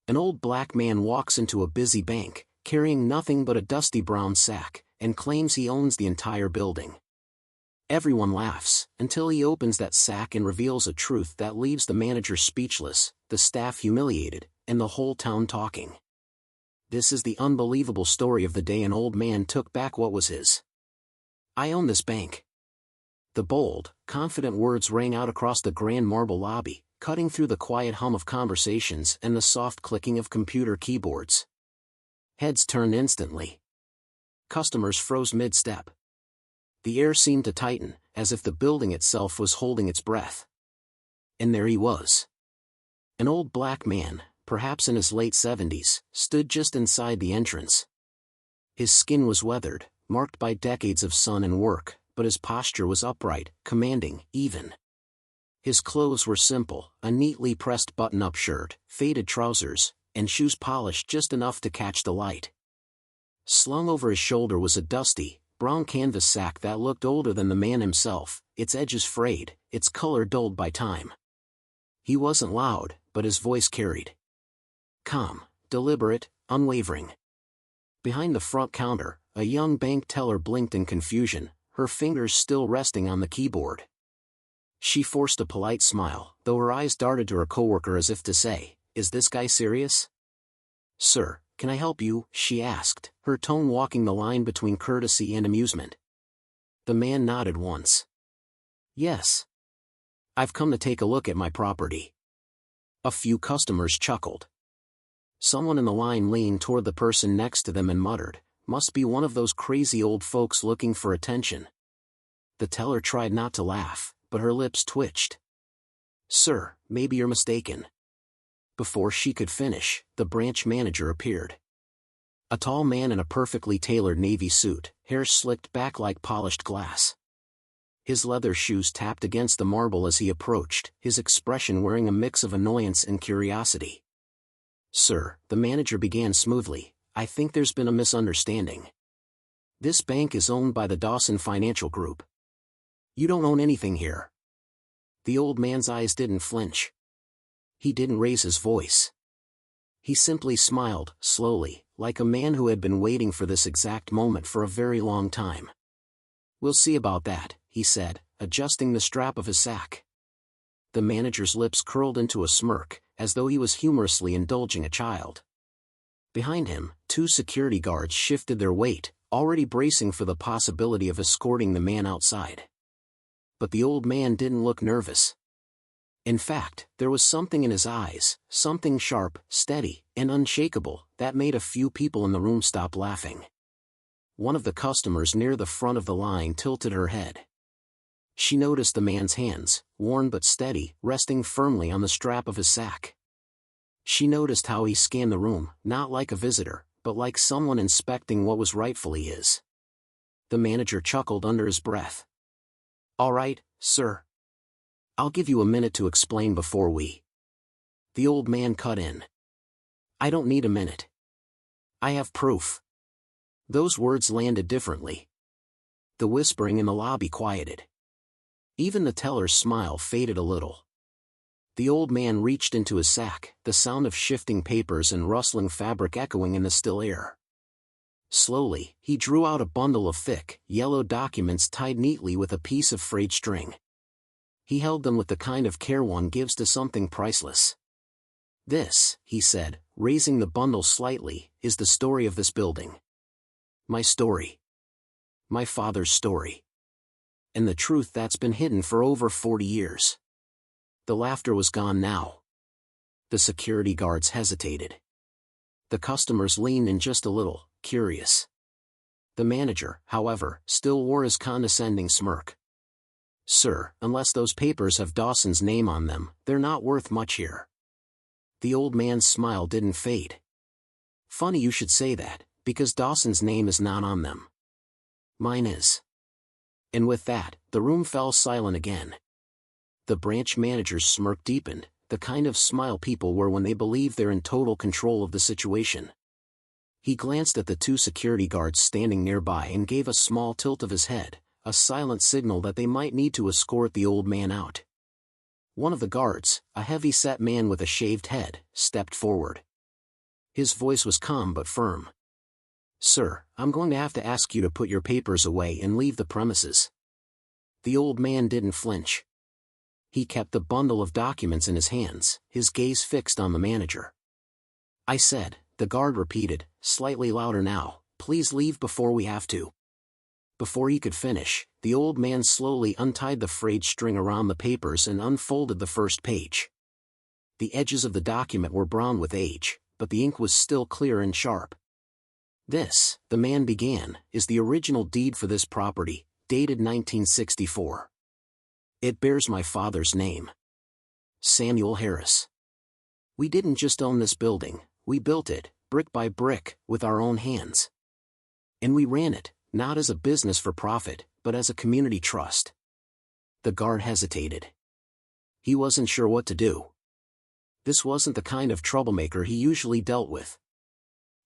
An old black man walks into a busy bank, carrying nothing but a dusty brown sack, and claims he owns the entire building. Everyone laughs, until he opens that sack and reveals a truth that leaves the manager speechless, the staff humiliated, and the whole town talking. This is the unbelievable story of the day an old man took back what was his. "I own this bank." The bold, confident words rang out across the grand marble lobby, cutting through the quiet hum of conversations and the soft clicking of computer keyboards. Heads turned instantly. Customers froze mid-step. The air seemed to tighten, as if the building itself was holding its breath. And there he was. An old black man, perhaps in his late 70s, stood just inside the entrance. His skin was weathered, marked by decades of sun and work, but his posture was upright, commanding, even. His clothes were simple, a neatly pressed button-up shirt, faded trousers, and shoes polished just enough to catch the light. Slung over his shoulder was a dusty, brown canvas sack that looked older than the man himself, its edges frayed, its color dulled by time. He wasn't loud, but his voice carried. Calm, deliberate, unwavering. Behind the front counter, a young bank teller blinked in confusion, her fingers still resting on the keyboard. She forced a polite smile, though her eyes darted to her coworker as if to say, "Is this guy serious?" "Sir, can I help you?" she asked, her tone walking the line between courtesy and amusement. The man nodded once. "Yes. I've come to take a look at my property." A few customers chuckled. Someone in the line leaned toward the person next to them and muttered, "Must be one of those crazy old folks looking for attention." The teller tried not to laugh, but her lips twitched. "Sir, maybe you're mistaken." Before she could finish, the branch manager appeared. A tall man in a perfectly tailored navy suit, hair slicked back like polished glass. His leather shoes tapped against the marble as he approached, his expression wearing a mix of annoyance and curiosity. "Sir," the manager began smoothly, "I think there's been a misunderstanding. This bank is owned by the Dawson Financial Group. You don't own anything here." The old man's eyes didn't flinch. He didn't raise his voice. He simply smiled, slowly, like a man who had been waiting for this exact moment for a very long time. "We'll see about that," he said, adjusting the strap of his sack. The manager's lips curled into a smirk, as though he was humorously indulging a child. Behind him, two security guards shifted their weight, already bracing for the possibility of escorting the man outside. But the old man didn't look nervous. In fact, there was something in his eyes, something sharp, steady, and unshakable, that made a few people in the room stop laughing. One of the customers near the front of the line tilted her head. She noticed the man's hands, worn but steady, resting firmly on the strap of his sack. She noticed how he scanned the room, not like a visitor, but like someone inspecting what was rightfully his. The manager chuckled under his breath. "All right, sir. I'll give you a minute to explain before we..." The old man cut in. "I don't need a minute. I have proof." Those words landed differently. The whispering in the lobby quieted. Even the teller's smile faded a little. The old man reached into his sack, the sound of shifting papers and rustling fabric echoing in the still air. Slowly, he drew out a bundle of thick, yellow documents tied neatly with a piece of frayed string. He held them with the kind of care one gives to something priceless. "This," he said, raising the bundle slightly, "is the story of this building. My story. My father's story. And the truth that's been hidden for over 40 years. The laughter was gone now. The security guards hesitated. The customers leaned in just a little, curious. The manager, however, still wore his condescending smirk. "Sir, unless those papers have Dawson's name on them, they're not worth much here." The old man's smile didn't fade. "Funny you should say that, because Dawson's name is not on them. Mine is." And with that, the room fell silent again. The branch manager's smirk deepened, the kind of smile people wear when they believe they're in total control of the situation. He glanced at the two security guards standing nearby and gave a small tilt of his head, a silent signal that they might need to escort the old man out. One of the guards, a heavy-set man with a shaved head, stepped forward. His voice was calm but firm. "Sir, I'm going to have to ask you to put your papers away and leave the premises." The old man didn't flinch. He kept the bundle of documents in his hands, his gaze fixed on the manager. "I said," the guard repeated, slightly louder now, "please leave before we have to." Before he could finish, the old man slowly untied the frayed string around the papers and unfolded the first page. The edges of the document were brown with age, but the ink was still clear and sharp. "This," the man began, "is the original deed for this property, dated 1964. It bears my father's name. Samuel Harris. We didn't just own this building, we built it, brick by brick, with our own hands. And we ran it, not as a business for profit, but as a community trust." The guard hesitated. He wasn't sure what to do. This wasn't the kind of troublemaker he usually dealt with.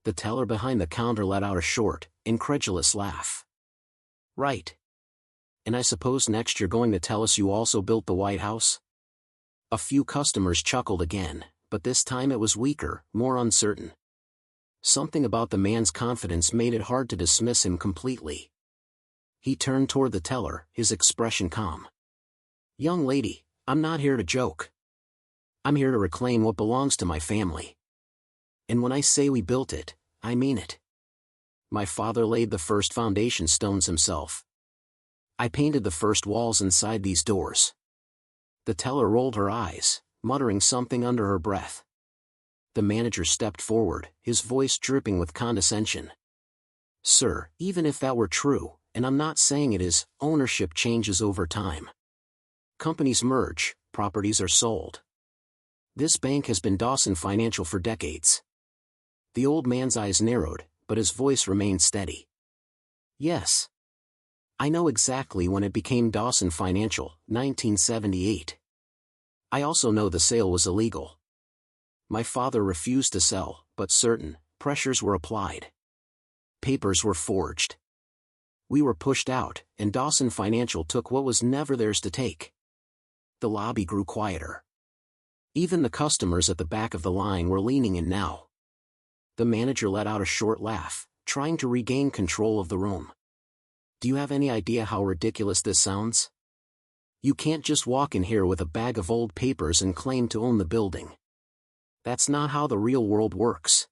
The teller behind the counter let out a short, incredulous laugh. "Right. And I suppose next you're going to tell us you also built the White House?" A few customers chuckled again, but this time it was weaker, more uncertain. Something about the man's confidence made it hard to dismiss him completely. He turned toward the teller, his expression calm. "Young lady, I'm not here to joke. I'm here to reclaim what belongs to my family. And when I say we built it, I mean it. My father laid the first foundation stones himself. I painted the first walls inside these doors." The teller rolled her eyes, muttering something under her breath. The manager stepped forward, his voice dripping with condescension. "Sir, even if that were true, and I'm not saying it is, ownership changes over time. Companies merge, properties are sold. This bank has been Dawson Financial for decades." The old man's eyes narrowed, but his voice remained steady. "Yes. I know exactly when it became Dawson Financial, 1978. I also know the sale was illegal. My father refused to sell, but certain pressures were applied. Papers were forged. We were pushed out, and Dawson Financial took what was never theirs to take." The lobby grew quieter. Even the customers at the back of the line were leaning in now. The manager let out a short laugh, trying to regain control of the room. "Do you have any idea how ridiculous this sounds? You can't just walk in here with a bag of old papers and claim to own the building. That's not how the real world works."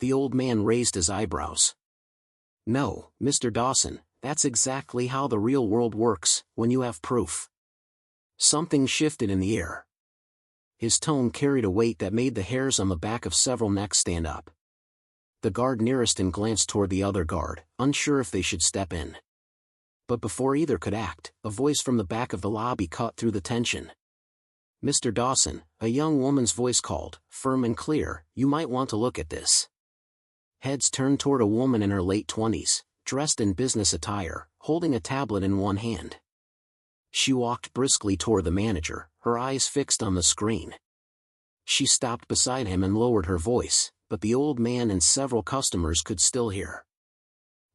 The old man raised his eyebrows. "No, Mr. Dawson, that's exactly how the real world works, when you have proof." Something shifted in the air. His tone carried a weight that made the hairs on the back of several necks stand up. The guard nearest him glanced toward the other guard, unsure if they should step in. But before either could act, a voice from the back of the lobby cut through the tension. "Mr. Dawson," a young woman's voice called, firm and clear, "you might want to look at this." Heads turned toward a woman in her late 20s, dressed in business attire, holding a tablet in one hand. She walked briskly toward the manager, her eyes fixed on the screen. She stopped beside him and lowered her voice, but the old man and several customers could still hear.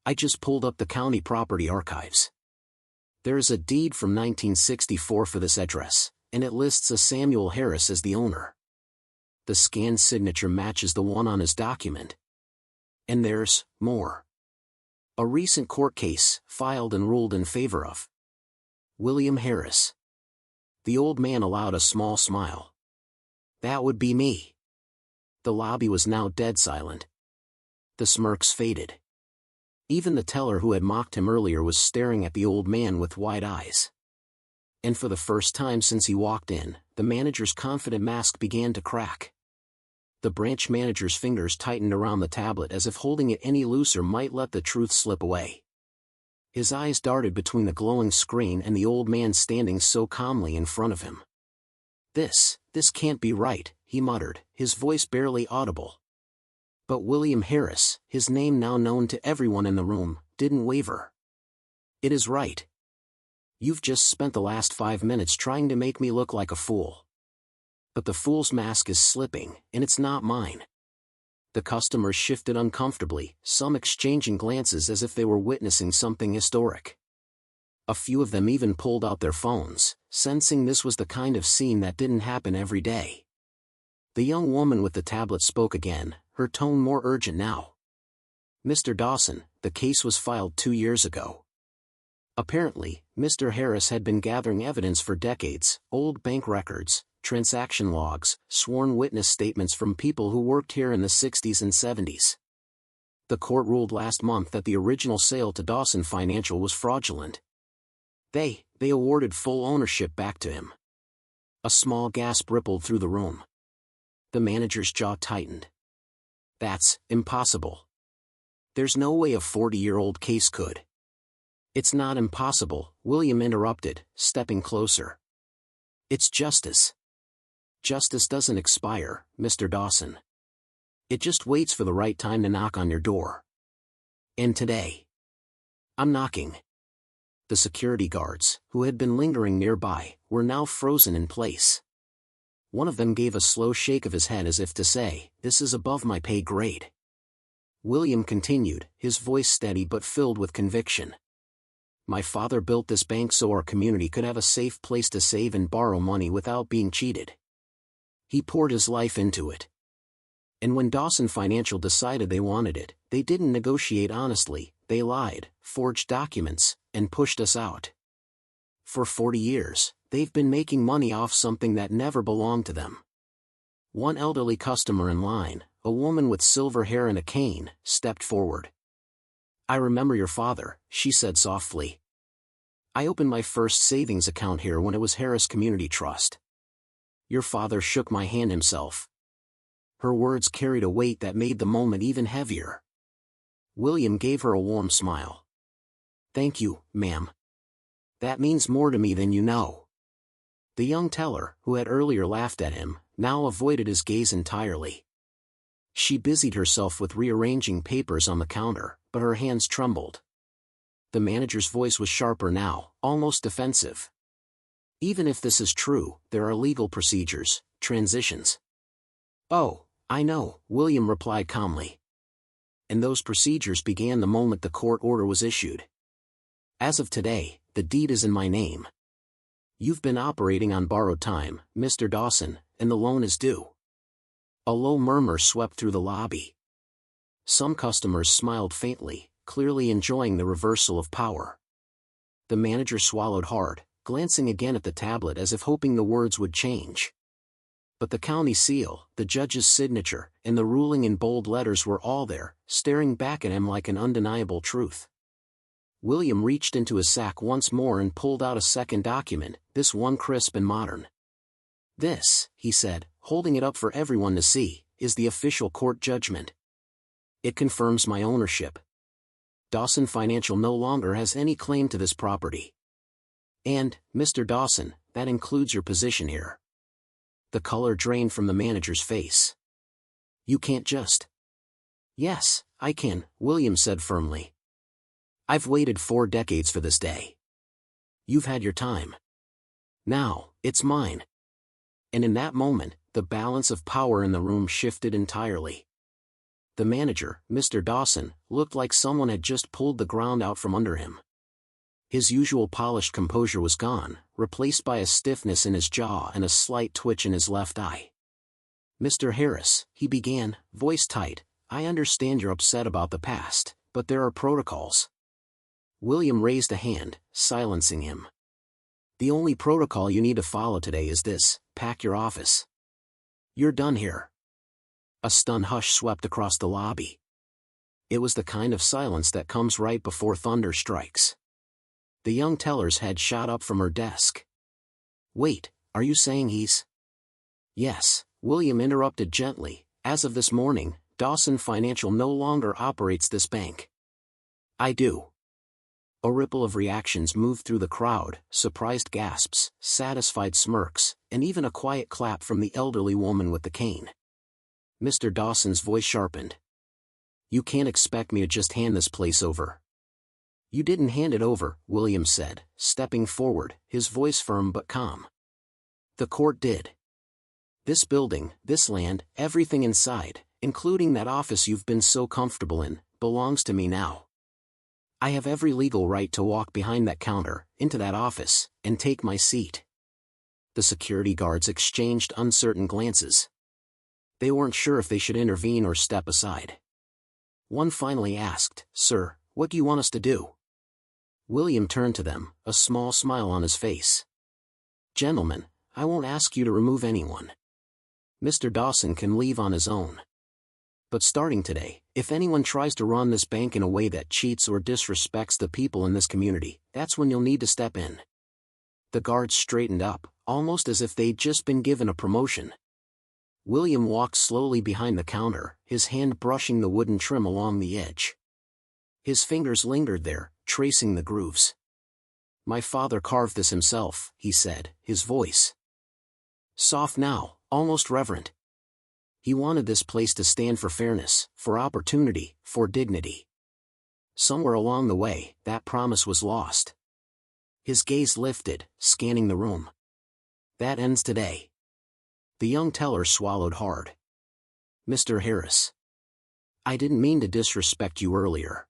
"I just pulled up the county property archives. There is a deed from 1964 for this address, and it lists a Samuel Harris as the owner. The scanned signature matches the one on his document. And there's more. A recent court case, filed and ruled in favor of William Harris." The old man allowed a small smile. "That would be me." The lobby was now dead silent. The smirks faded. Even the teller who had mocked him earlier was staring at the old man with wide eyes. And for the first time since he walked in, the manager's confident mask began to crack. The branch manager's fingers tightened around the tablet as if holding it any looser might let the truth slip away. His eyes darted between the glowing screen and the old man standing so calmly in front of him. This can't be right," he muttered, his voice barely audible. But William Harris, his name now known to everyone in the room, didn't waver. "It is right. You've just spent the last 5 minutes trying to make me look like a fool. But the fool's mask is slipping, and it's not mine." The customers shifted uncomfortably, some exchanging glances as if they were witnessing something historic. A few of them even pulled out their phones, sensing this was the kind of scene that didn't happen every day. The young woman with the tablet spoke again, her tone more urgent now. "Mr. Dawson, the case was filed 2 years ago." Apparently, Mr. Harris had been gathering evidence for decades: old bank records, transaction logs, sworn witness statements from people who worked here in the 60s and 70s. The court ruled last month that the original sale to Dawson Financial was fraudulent. They awarded full ownership back to him. A small gasp rippled through the room. The manager's jaw tightened. "That's impossible. There's no way a 40-year-old case could." "It's not impossible," William interrupted, stepping closer. "It's justice. Justice doesn't expire, Mr. Dawson. It just waits for the right time to knock on your door. And today, I'm knocking." The security guards, who had been lingering nearby, were now frozen in place. One of them gave a slow shake of his head as if to say, "This is above my pay grade." William continued, his voice steady but filled with conviction. "My father built this bank so our community could have a safe place to save and borrow money without being cheated. He poured his life into it. And when Dawson Financial decided they wanted it, they didn't negotiate honestly, they lied, forged documents, and pushed us out. For 40 years, they've been making money off something that never belonged to them." One elderly customer in line, a woman with silver hair and a cane, stepped forward. "I remember your father," she said softly. "I opened my first savings account here when it was Harris Community Trust." "Your father shook my hand himself." Her words carried a weight that made the moment even heavier. William gave her a warm smile. "Thank you, ma'am. That means more to me than you know." The young teller, who had earlier laughed at him, now avoided his gaze entirely. She busied herself with rearranging papers on the counter, but her hands trembled. The manager's voice was sharper now, almost defensive. "Even if this is true, there are legal procedures, transitions." "Oh, I know," William replied calmly. "And those procedures began the moment the court order was issued. As of today, the deed is in my name. You've been operating on borrowed time, Mr. Dawson, and the loan is due." A low murmur swept through the lobby. Some customers smiled faintly, clearly enjoying the reversal of power. The manager swallowed hard, glancing again at the tablet as if hoping the words would change. But the county seal, the judge's signature, and the ruling in bold letters were all there, staring back at him like an undeniable truth. William reached into his sack once more and pulled out a second document, this one crisp and modern. "This," he said, holding it up for everyone to see, "is the official court judgment. It confirms my ownership. Dawson Financial no longer has any claim to this property. And, Mr. Dawson, that includes your position here." The color drained from the manager's face. "You can't just—" "Yes, I can," William said firmly. "I've waited 4 decades for this day. You've had your time. Now, it's mine." And in that moment, the balance of power in the room shifted entirely. The manager, Mr. Dawson, looked like someone had just pulled the ground out from under him. His usual polished composure was gone, replaced by a stiffness in his jaw and a slight twitch in his left eye. "Mr. Harris," he began, voice tight, "I understand you're upset about the past, but there are protocols." William raised a hand, silencing him. "The only protocol you need to follow today is this: pack your office. You're done here." A stunned hush swept across the lobby. It was the kind of silence that comes right before thunder strikes. The young teller's head shot up from her desk. "Wait, are you saying he's—" "Yes," William interrupted gently, "as of this morning, Dawson Financial no longer operates this bank." "I do." A ripple of reactions moved through the crowd, surprised gasps, satisfied smirks, and even a quiet clap from the elderly woman with the cane. Mr. Dawson's voice sharpened. "You can't expect me to just hand this place over." "You didn't hand it over," William said, stepping forward, his voice firm but calm. "The court did. This building, this land, everything inside, including that office you've been so comfortable in, belongs to me now. I have every legal right to walk behind that counter, into that office, and take my seat." The security guards exchanged uncertain glances. They weren't sure if they should intervene or step aside. One finally asked, "Sir, what do you want us to do?" William turned to them, a small smile on his face. "Gentlemen, I won't ask you to remove anyone. Mr. Dawson can leave on his own. But starting today, if anyone tries to run this bank in a way that cheats or disrespects the people in this community, that's when you'll need to step in." The guards straightened up, almost as if they'd just been given a promotion. William walked slowly behind the counter, his hand brushing the wooden trim along the edge. His fingers lingered there, tracing the grooves. "My father carved this himself," he said, his voice soft now, almost reverent. He wanted this place to stand for fairness, for opportunity, for dignity. Somewhere along the way, that promise was lost. His gaze lifted, scanning the room. "That ends today." The young teller swallowed hard. "Mr. Harris. I didn't mean to disrespect you earlier.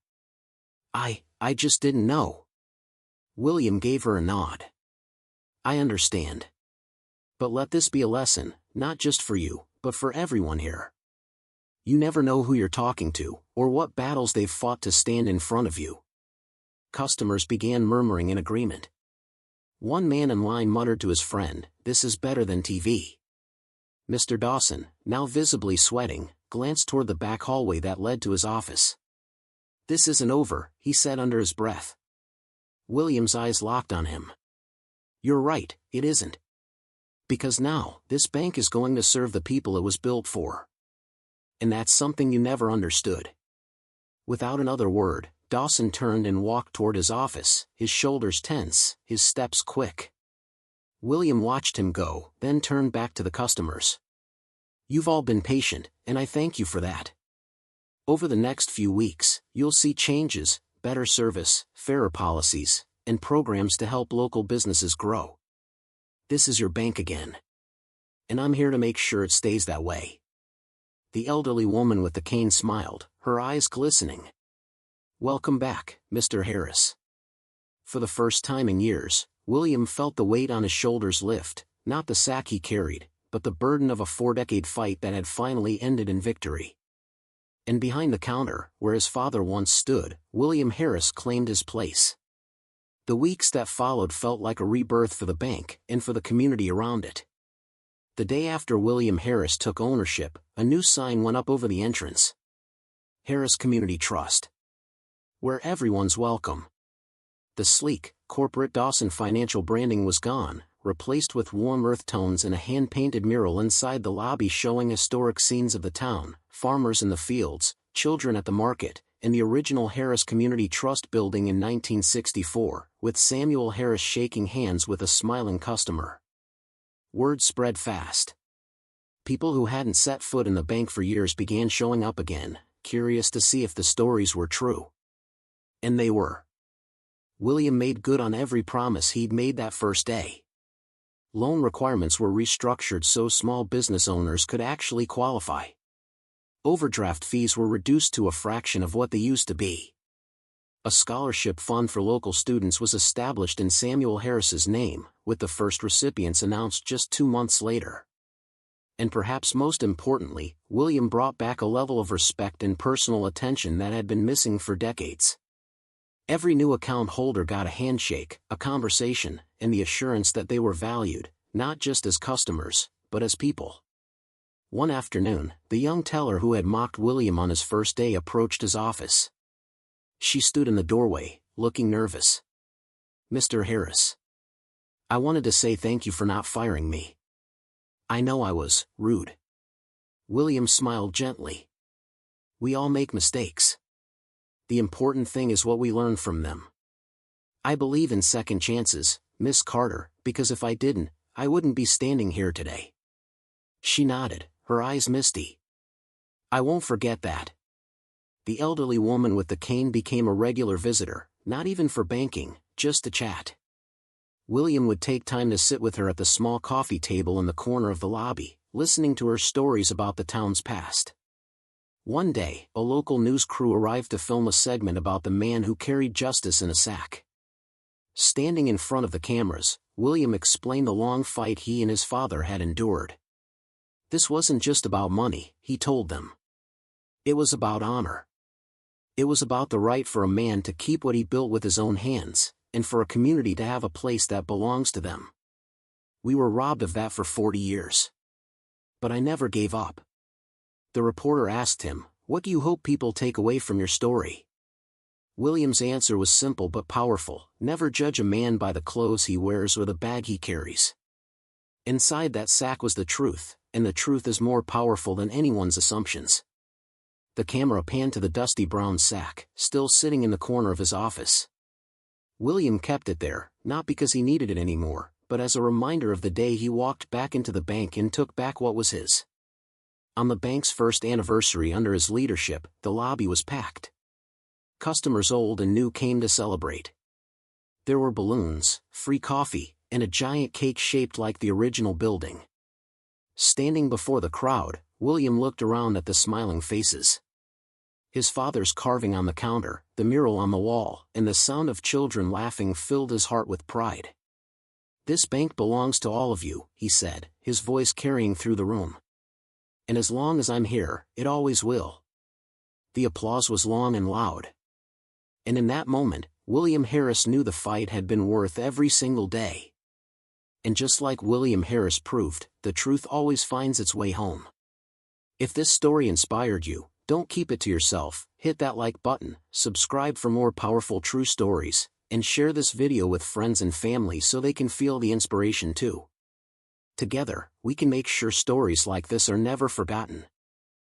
I just didn't know." William gave her a nod. "I understand. But let this be a lesson, not just for you, but for everyone here. You never know who you're talking to, or what battles they've fought to stand in front of you." Customers began murmuring in agreement. One man in line muttered to his friend, "This is better than TV." Mr. Dawson, now visibly sweating, glanced toward the back hallway that led to his office. "This isn't over," he said under his breath. William's eyes locked on him. "You're right, it isn't. Because now, this bank is going to serve the people it was built for. And that's something you never understood." Without another word, Dawson turned and walked toward his office, his shoulders tense, his steps quick. William watched him go, then turned back to the customers. "You've all been patient, and I thank you for that. Over the next few weeks, you'll see changes, better service, fairer policies, and programs to help local businesses grow. This is your bank again. And I'm here to make sure it stays that way." The elderly woman with the cane smiled, her eyes glistening. "Welcome back, Mr. Harris." For the first time in years, William felt the weight on his shoulders lift, not the sack he carried, but the burden of a 4-decade fight that had finally ended in victory. And behind the counter, where his father once stood, William Harris claimed his place. The weeks that followed felt like a rebirth for the bank, and for the community around it. The day after William Harris took ownership, a new sign went up over the entrance. "Harris Community Trust. Where everyone's welcome." The sleek, corporate Dawson Financial branding was gone, replaced with warm earth tones and a hand-painted mural inside the lobby showing historic scenes of the town, farmers in the fields, children at the market, and the original Harris Community Trust building in 1964, with Samuel Harris shaking hands with a smiling customer. Word spread fast. People who hadn't set foot in the bank for years began showing up again, curious to see if the stories were true. And they were. William made good on every promise he'd made that first day. Loan requirements were restructured so small business owners could actually qualify. Overdraft fees were reduced to a fraction of what they used to be. A scholarship fund for local students was established in Samuel Harris's name, with the first recipients announced just 2 months later. And perhaps most importantly, William brought back a level of respect and personal attention that had been missing for decades. Every new account holder got a handshake, a conversation, and the assurance that they were valued, not just as customers, but as people. One afternoon, the young teller who had mocked William on his first day approached his office. She stood in the doorway, looking nervous. "Mr. Harris. I wanted to say thank you for not firing me. I know I was rude." William smiled gently. "We all make mistakes. The important thing is what we learn from them. I believe in second chances, Miss Carter, because if I didn't, I wouldn't be standing here today." She nodded, her eyes misty. "I won't forget that." The elderly woman with the cane became a regular visitor, not even for banking, just to chat. William would take time to sit with her at the small coffee table in the corner of the lobby, listening to her stories about the town's past. One day, a local news crew arrived to film a segment about the man who carried justice in a sack. Standing in front of the cameras, William explained the long fight he and his father had endured. This wasn't just about money, he told them. It was about honor. It was about the right for a man to keep what he built with his own hands, and for a community to have a place that belongs to them. We were robbed of that for 40 years. But I never gave up. The reporter asked him, "What do you hope people take away from your story?" William's answer was simple but powerful: never judge a man by the clothes he wears or the bag he carries. Inside that sack was the truth, and the truth is more powerful than anyone's assumptions. The camera panned to the dusty brown sack, still sitting in the corner of his office. William kept it there, not because he needed it anymore, but as a reminder of the day he walked back into the bank and took back what was his. On the bank's first anniversary under his leadership, the lobby was packed. Customers old and new came to celebrate. There were balloons, free coffee, and a giant cake shaped like the original building. Standing before the crowd, William looked around at the smiling faces. His father's carving on the counter, the mural on the wall, and the sound of children laughing filled his heart with pride. "This bank belongs to all of you," he said, his voice carrying through the room. "And as long as I'm here, it always will." The applause was long and loud. And in that moment, William Harris knew the fight had been worth every single day. And just like William Harris proved, the truth always finds its way home. If this story inspired you, don't keep it to yourself. Hit that like button, subscribe for more powerful true stories, and share this video with friends and family so they can feel the inspiration too. Together, we can make sure stories like this are never forgotten.